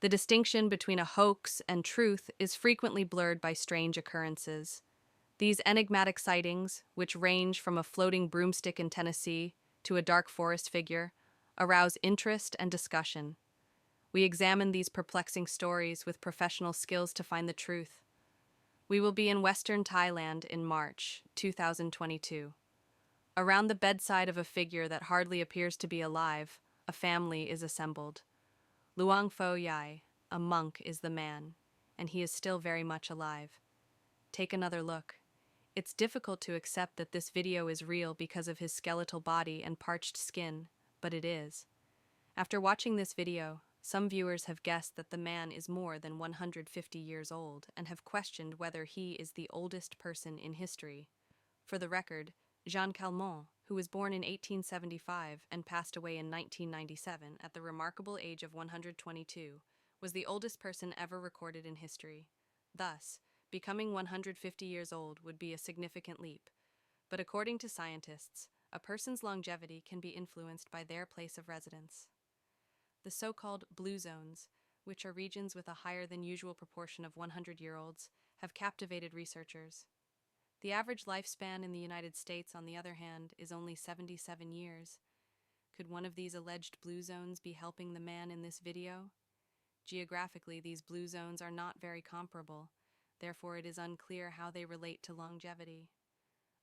The distinction between a hoax and truth is frequently blurred by strange occurrences. These enigmatic sightings, which range from a floating broomstick in Tennessee to a dark forest figure, arouse interest and discussion. We examine these perplexing stories with professional skills to find the truth. We will be in Western Thailand in March 2022. Around the bedside of a figure that hardly appears to be alive, a family is assembled. Luang Pho Yai, a monk, is the man, and he is still very much alive. Take another look. It's difficult to accept that this video is real because of his skeletal body and parched skin, but it is. After watching this video, some viewers have guessed that the man is more than 150 years old and have questioned whether he is the oldest person in history. For the record, Jean Calment, who was born in 1875 and passed away in 1997 at the remarkable age of 122, was the oldest person ever recorded in history. Thus, becoming 150 years old would be a significant leap. But according to scientists, a person's longevity can be influenced by their place of residence. The so-called blue zones, which are regions with a higher than usual proportion of 100-year-olds, have captivated researchers. The average lifespan in the United States, on the other hand, is only 77 years. Could one of these alleged blue zones be helping the man in this video? Geographically, these blue zones are not very comparable. Therefore, it is unclear how they relate to longevity.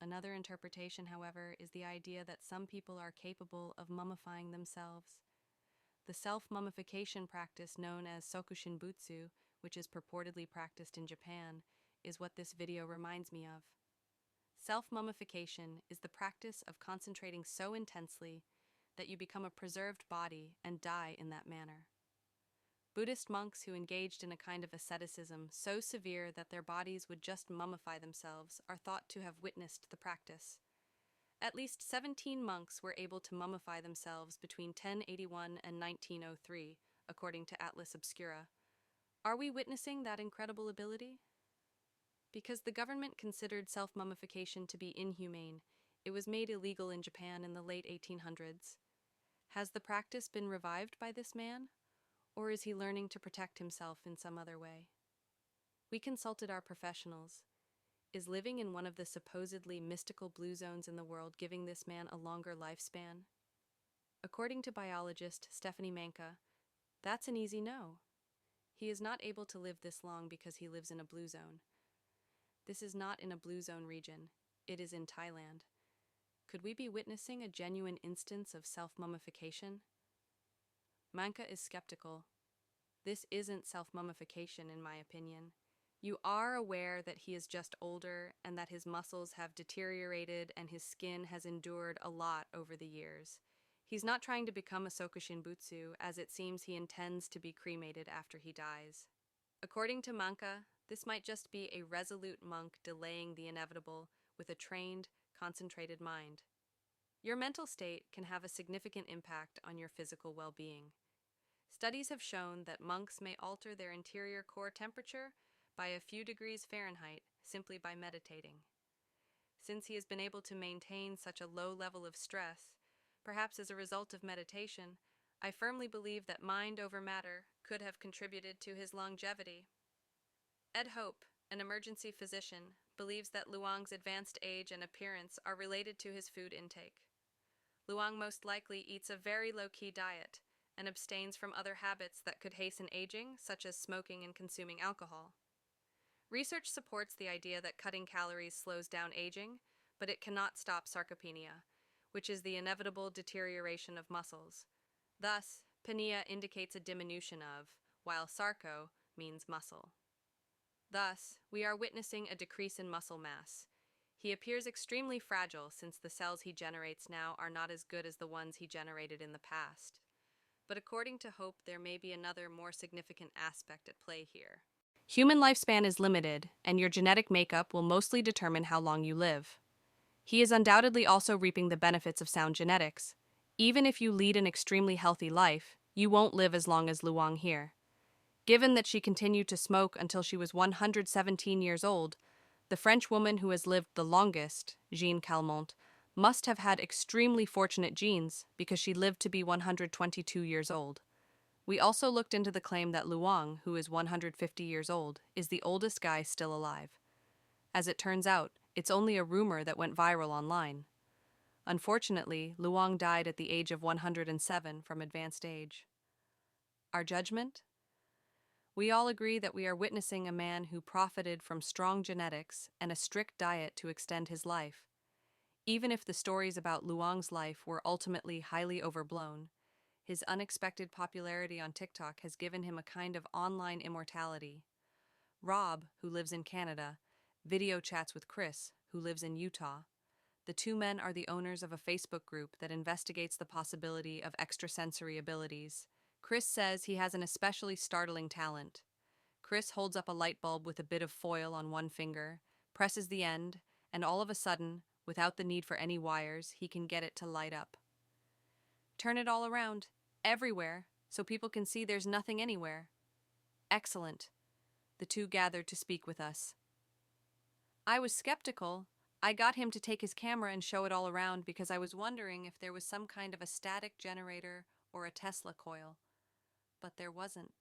Another interpretation, however, is the idea that some people are capable of mummifying themselves. The self-mummification practice known as sokushinbutsu, which is purportedly practiced in Japan, is what this video reminds me of. Self-mummification is the practice of concentrating so intensely that you become a preserved body and die in that manner. Buddhist monks who engaged in a kind of asceticism so severe that their bodies would just mummify themselves are thought to have witnessed the practice. At least 17 monks were able to mummify themselves between 1081 and 1903, according to Atlas Obscura. Are we witnessing that incredible ability? Because the government considered self-mummification to be inhumane, it was made illegal in Japan in the late 1800s. Has the practice been revived by this man? Or is he learning to protect himself in some other way? We consulted our professionals. Is living in one of the supposedly mystical blue zones in the world giving this man a longer lifespan? According to biologist Stephanie Manka, that's an easy no. He is not able to live this long because he lives in a blue zone. This is not in a blue zone region. It is in Thailand. Could we be witnessing a genuine instance of self-mummification? Manka is skeptical. This isn't self-mummification, in my opinion. You are aware that he is just older and that his muscles have deteriorated and his skin has endured a lot over the years. He's not trying to become a sokushinbutsu, as it seems he intends to be cremated after he dies. According to Manka, this might just be a resolute monk delaying the inevitable with a trained, concentrated mind. Your mental state can have a significant impact on your physical well-being. Studies have shown that monks may alter their interior core temperature by a few degrees Fahrenheit simply by meditating. Since he has been able to maintain such a low level of stress, perhaps as a result of meditation, I firmly believe that mind over matter could have contributed to his longevity. Ed Hope, an emergency physician, believes that Luang's advanced age and appearance are related to his food intake. Luang most likely eats a very low-key diet and abstains from other habits that could hasten aging, such as smoking and consuming alcohol. Research supports the idea that cutting calories slows down aging, but it cannot stop sarcopenia, which is the inevitable deterioration of muscles. Thus, penia indicates a diminution of, while sarco means muscle. Thus, we are witnessing a decrease in muscle mass. He appears extremely fragile since the cells he generates now are not as good as the ones he generated in the past. But according to Hope, there may be another more significant aspect at play here. Human lifespan is limited, and your genetic makeup will mostly determine how long you live. He is undoubtedly also reaping the benefits of sound genetics. Even if you lead an extremely healthy life, you won't live as long as Luang here. Given that she continued to smoke until she was 117 years old, the French woman who has lived the longest, Jean Calment, must have had extremely fortunate genes because she lived to be 122 years old. We also looked into the claim that Luang, who is 150 years old, is the oldest guy still alive. As it turns out, it's only a rumor that went viral online. Unfortunately, Luang died at the age of 107 from advanced age. Our judgment? We all agree that we are witnessing a man who profited from strong genetics and a strict diet to extend his life. Even if the stories about Luang's life were ultimately highly overblown, his unexpected popularity on TikTok has given him a kind of online immortality. Rob, who lives in Canada, video chats with Chris, who lives in Utah. The two men are the owners of a Facebook group that investigates the possibility of extrasensory abilities. Chris says he has an especially startling talent. Chris holds up a light bulb with a bit of foil on one finger, presses the end, and all of a sudden, without the need for any wires, he can get it to light up. Turn it all around, everywhere, so people can see there's nothing anywhere. Excellent. The two gathered to speak with us. I was skeptical. I got him to take his camera and show it all around because I was wondering if there was some kind of a static generator or a Tesla coil. But there wasn't.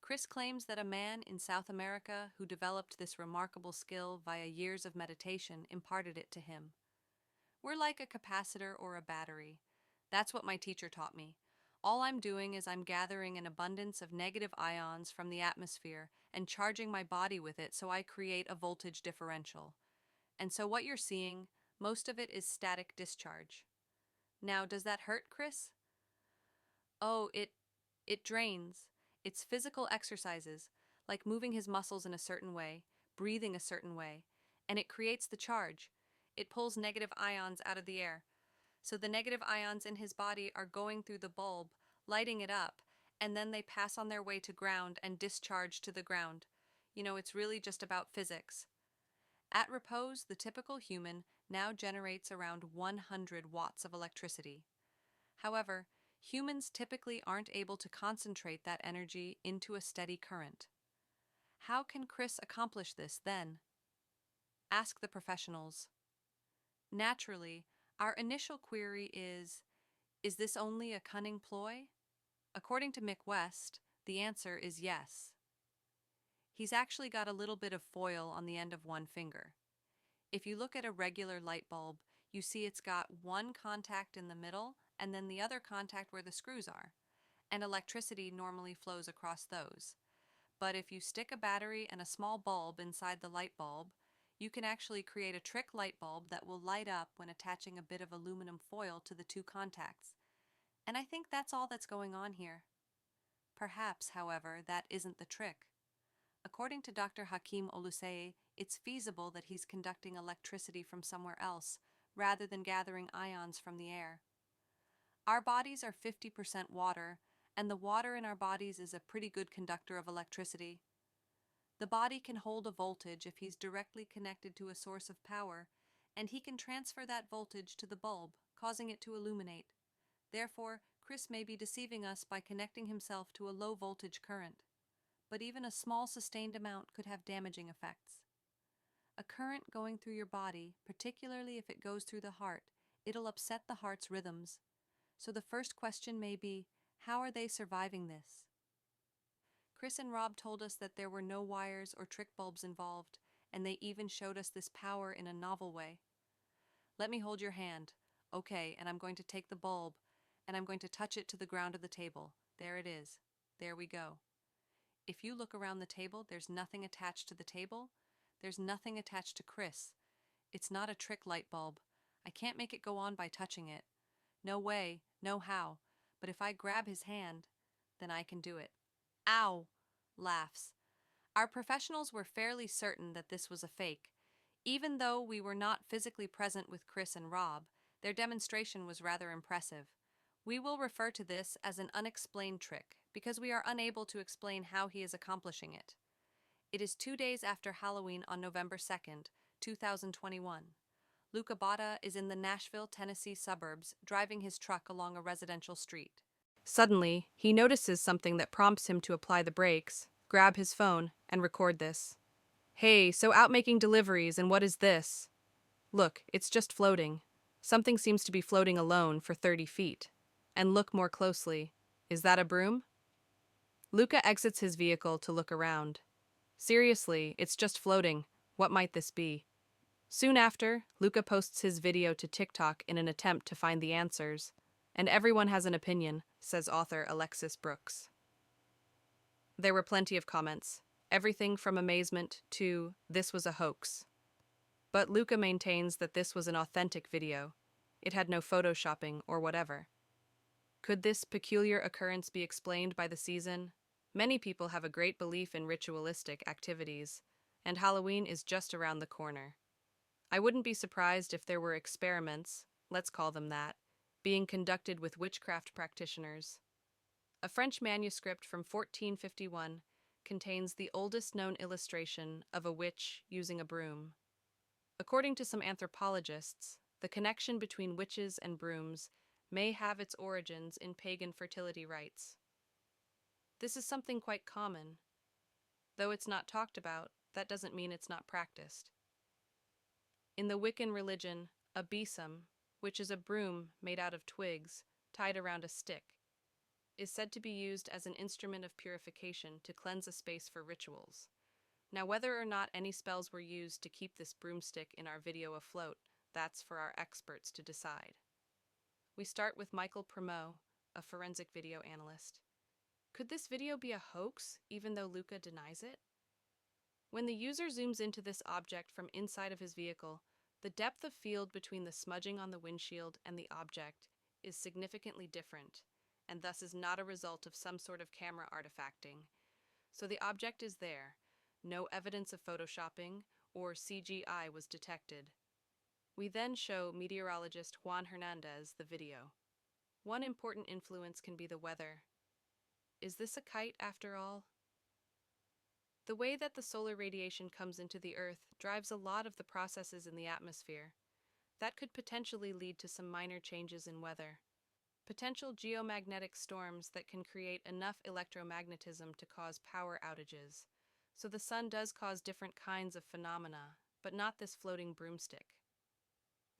Chris claims that a man in South America who developed this remarkable skill via years of meditation imparted it to him. We're like a capacitor or a battery. That's what my teacher taught me. All I'm doing is I'm gathering an abundance of negative ions from the atmosphere and charging my body with it so I create a voltage differential. And so what you're seeing, most of it is static discharge. Now, does that hurt, Chris? Oh, it drains. It's physical exercises, like moving his muscles in a certain way, breathing a certain way, and it creates the charge. It pulls negative ions out of the air. So the negative ions in his body are going through the bulb, lighting it up, and then they pass on their way to ground and discharge to the ground. It's really just about physics. At repose, the typical human now generates around 100 watts of electricity. However, humans typically aren't able to concentrate that energy into a steady current. How can Chris accomplish this then? Ask the professionals. Naturally, our initial query is this only a cunning ploy? According to Mick West, the answer is yes. He's actually got a little bit of foil on the end of one finger. If you look at a regular light bulb, you see it's got one contact in the middle and then the other contact where the screws are, and electricity normally flows across those. But if you stick a battery and a small bulb inside the light bulb, you can actually create a trick light bulb that will light up when attaching a bit of aluminum foil to the two contacts. And I think that's all that's going on here. Perhaps, however, that isn't the trick. According to Dr. Hakeem Oluseye, it's feasible that he's conducting electricity from somewhere else, rather than gathering ions from the air. Our bodies are 50% water, and the water in our bodies is a pretty good conductor of electricity. The body can hold a voltage if he's directly connected to a source of power, and he can transfer that voltage to the bulb, causing it to illuminate. Therefore, Chris may be deceiving us by connecting himself to a low voltage current. But even a small sustained amount could have damaging effects. A current going through your body, particularly if it goes through the heart, it'll upset the heart's rhythms. So the first question may be, how are they surviving this? Chris and Rob told us that there were no wires or trick bulbs involved, and they even showed us this power in a novel way. Let me hold your hand. Okay, and I'm going to take the bulb, and I'm going to touch it to the ground of the table. There it is. There we go. If you look around the table, there's nothing attached to the table. There's nothing attached to Chris. It's not a trick light bulb. I can't make it go on by touching it. No way, no how. But if I grab his hand, then I can do it. Ow! Laughs. Our professionals were fairly certain that this was a fake. Even though we were not physically present with Chris and Rob, their demonstration was rather impressive. We will refer to this as an unexplained trick, because we are unable to explain how he is accomplishing it. It is 2 days after Halloween on November 2nd, 2021. Luca Botta is in the Nashville, Tennessee suburbs, driving his truck along a residential street. Suddenly, he notices something that prompts him to apply the brakes, grab his phone, and record this. Hey, so out making deliveries, and what is this? Look, it's just floating. Something seems to be floating alone for 30 feet. And look more closely. Is that a broom? Luca exits his vehicle to look around. Seriously, it's just floating. What might this be? Soon after, Luca posts his video to TikTok in an attempt to find the answers. And everyone has an opinion, says author Alexis Brooks. There were plenty of comments, everything from amazement to, "This was a hoax." But Luca maintains that this was an authentic video. It had no photoshopping or whatever. Could this peculiar occurrence be explained by the season? Many people have a great belief in ritualistic activities, and Halloween is just around the corner. I wouldn't be surprised if there were experiments, let's call them that, being conducted with witchcraft practitioners. A French manuscript from 1451 contains the oldest known illustration of a witch using a broom. According to some anthropologists, the connection between witches and brooms may have its origins in pagan fertility rites. This is something quite common. Though it's not talked about, that doesn't mean it's not practiced. In the Wiccan religion, a besom, which is a broom made out of twigs tied around a stick, is said to be used as an instrument of purification to cleanse a space for rituals. Now, whether or not any spells were used to keep this broomstick in our video afloat, that's for our experts to decide. We start with Michael Primo, a forensic video analyst. Could this video be a hoax, even though Luca denies it? When the user zooms into this object from inside of his vehicle, the depth of field between the smudging on the windshield and the object is significantly different, and thus is not a result of some sort of camera artifacting. So the object is there. No evidence of photoshopping or CGI was detected. We then show meteorologist Juan Hernandez the video. One important influence can be the weather. Is this a kite after all? The way that the solar radiation comes into the Earth drives a lot of the processes in the atmosphere. That could potentially lead to some minor changes in weather. Potential geomagnetic storms that can create enough electromagnetism to cause power outages. So the sun does cause different kinds of phenomena, but not this floating broomstick.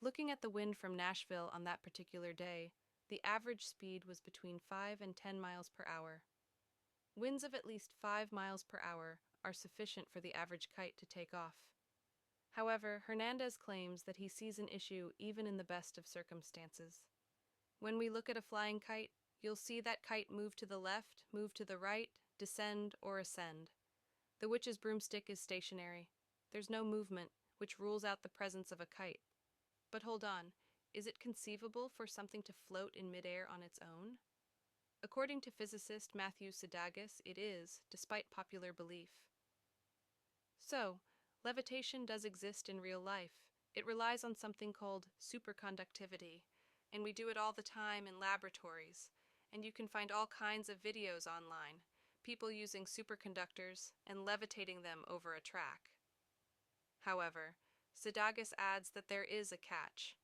Looking at the wind from Nashville on that particular day, the average speed was between 5 and 10 miles per hour. Winds of at least 5 miles per hour are sufficient for the average kite to take off. However, Hernandez claims that he sees an issue even in the best of circumstances. When we look at a flying kite, you'll see that kite move to the left, move to the right, descend, or ascend. The witch's broomstick is stationary. There's no movement, which rules out the presence of a kite. But hold on, is it conceivable for something to float in midair on its own? According to physicist Matthew Sidagis, it is, despite popular belief. So, levitation does exist in real life. It relies on something called superconductivity, and we do it all the time in laboratories, and you can find all kinds of videos online, people using superconductors and levitating them over a track. However, Sidagis adds that there is a catch.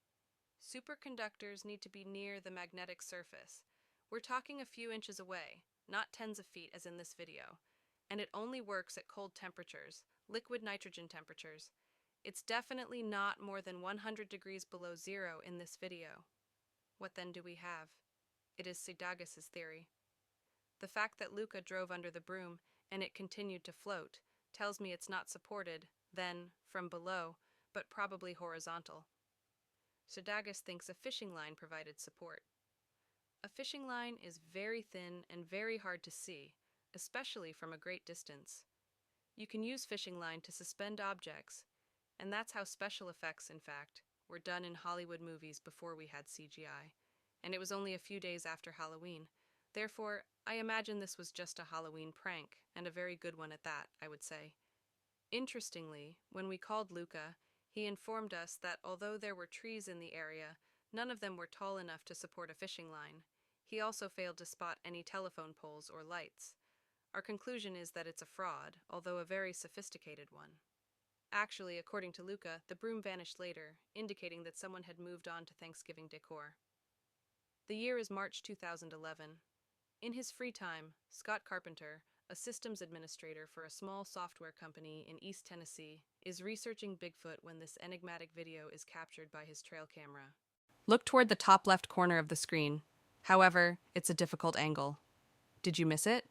Superconductors need to be near the magnetic surface. We're talking a few inches away, not tens of feet as in this video, and it only works at cold temperatures, liquid nitrogen temperatures. It's definitely not more than 100 degrees below zero in this video. What then do we have? It is Sidagis' theory. The fact that Luca drove under the broom and it continued to float tells me it's not supported, then, from below, but probably horizontal. Sidagis thinks a fishing line provided support. A fishing line is very thin and very hard to see, especially from a great distance. You can use fishing line to suspend objects, and that's how special effects, in fact, were done in Hollywood movies before we had CGI, and it was only a few days after Halloween. Therefore, I imagine this was just a Halloween prank, and a very good one at that, I would say. Interestingly, when we called Luca, he informed us that although there were trees in the area, none of them were tall enough to support a fishing line. He also failed to spot any telephone poles or lights. Our conclusion is that it's a fraud, although a very sophisticated one. Actually, according to Luca, the broom vanished later, indicating that someone had moved on to Thanksgiving decor. The year is March 2011. In his free time, Scott Carpenter, a systems administrator for a small software company in East Tennessee, is researching Bigfoot when this enigmatic video is captured by his trail camera. Look toward the top left corner of the screen. However, it's a difficult angle. Did you miss it?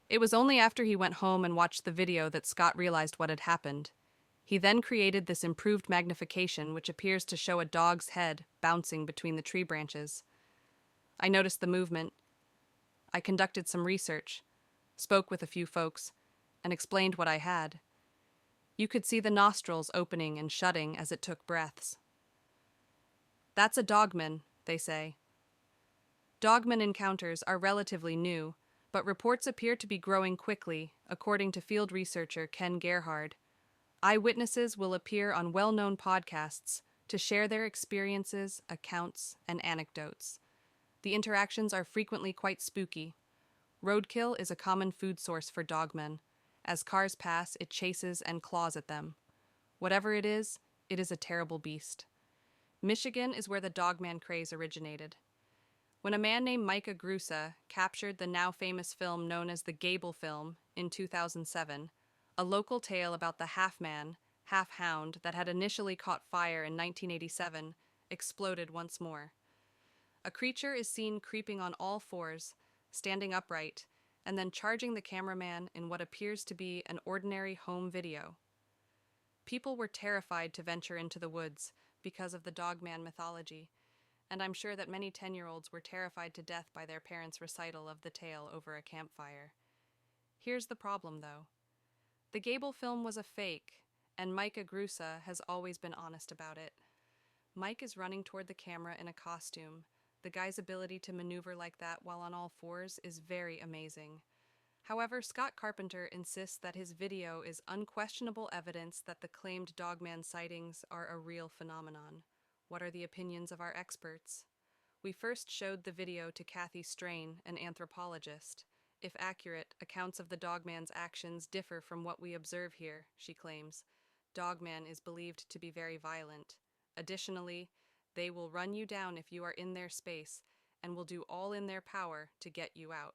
It was only after he went home and watched the video that Scott realized what had happened. He then created this improved magnification which appears to show a dog's head bouncing between the tree branches. I noticed the movement. I conducted some research, spoke with a few folks, and explained what I had. You could see the nostrils opening and shutting as it took breaths. That's a dogman, they say. Dogman encounters are relatively new, but reports appear to be growing quickly, according to field researcher Ken Gerhard. Eyewitnesses will appear on well-known podcasts to share their experiences, accounts, and anecdotes. The interactions are frequently quite spooky. Roadkill is a common food source for dogmen. As cars pass, it chases and claws at them. Whatever it is a terrible beast. Michigan is where the dogman craze originated. When a man named Micah Grusa captured the now famous film known as the Gable film in 2007, a local tale about the half-man, half-hound that had initially caught fire in 1987 exploded once more. A creature is seen creeping on all fours, standing upright, and then charging the cameraman in what appears to be an ordinary home video. People were terrified to venture into the woods because of the dogman mythology, and I'm sure that many 10-year-olds were terrified to death by their parents' recital of the tale over a campfire. Here's the problem, though. The Gable film was a fake, and Micah Grusa has always been honest about it. Mike is running toward the camera in a costume. The guy's ability to maneuver like that while on all fours is very amazing. However, Scott Carpenter insists that his video is unquestionable evidence that the claimed dogman sightings are a real phenomenon. What are the opinions of our experts? We first showed the video to Kathy Strain, an anthropologist. If accurate, accounts of the dogman's actions differ from what we observe here, she claims. Dogman is believed to be very violent. Additionally, they will run you down if you are in their space and will do all in their power to get you out.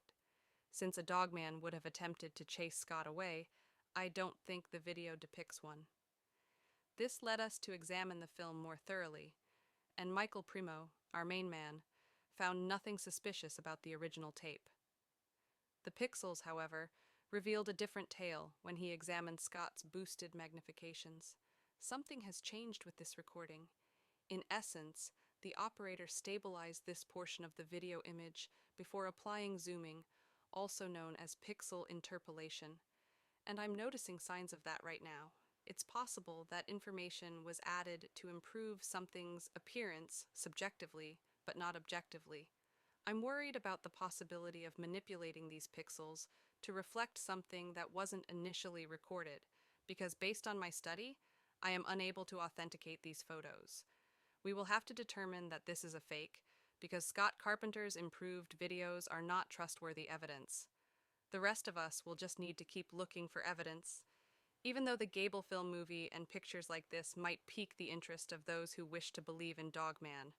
Since a dogman would have attempted to chase Scott away, I don't think the video depicts one. This led us to examine the film more thoroughly, and Michael Primo, our main man, found nothing suspicious about the original tape. The pixels, however, revealed a different tale when he examined Scott's boosted magnifications. Something has changed with this recording. In essence, the operator stabilized this portion of the video image before applying zooming, also known as pixel interpolation. And I'm noticing signs of that right now. It's possible that information was added to improve something's appearance subjectively, but not objectively. I'm worried about the possibility of manipulating these pixels to reflect something that wasn't initially recorded, because based on my study, I am unable to authenticate these photos. We will have to determine that this is a fake, because Scott Carpenter's improved videos are not trustworthy evidence. The rest of us will just need to keep looking for evidence. Even though the Gable film movie and pictures like this might pique the interest of those who wish to believe in Dogman,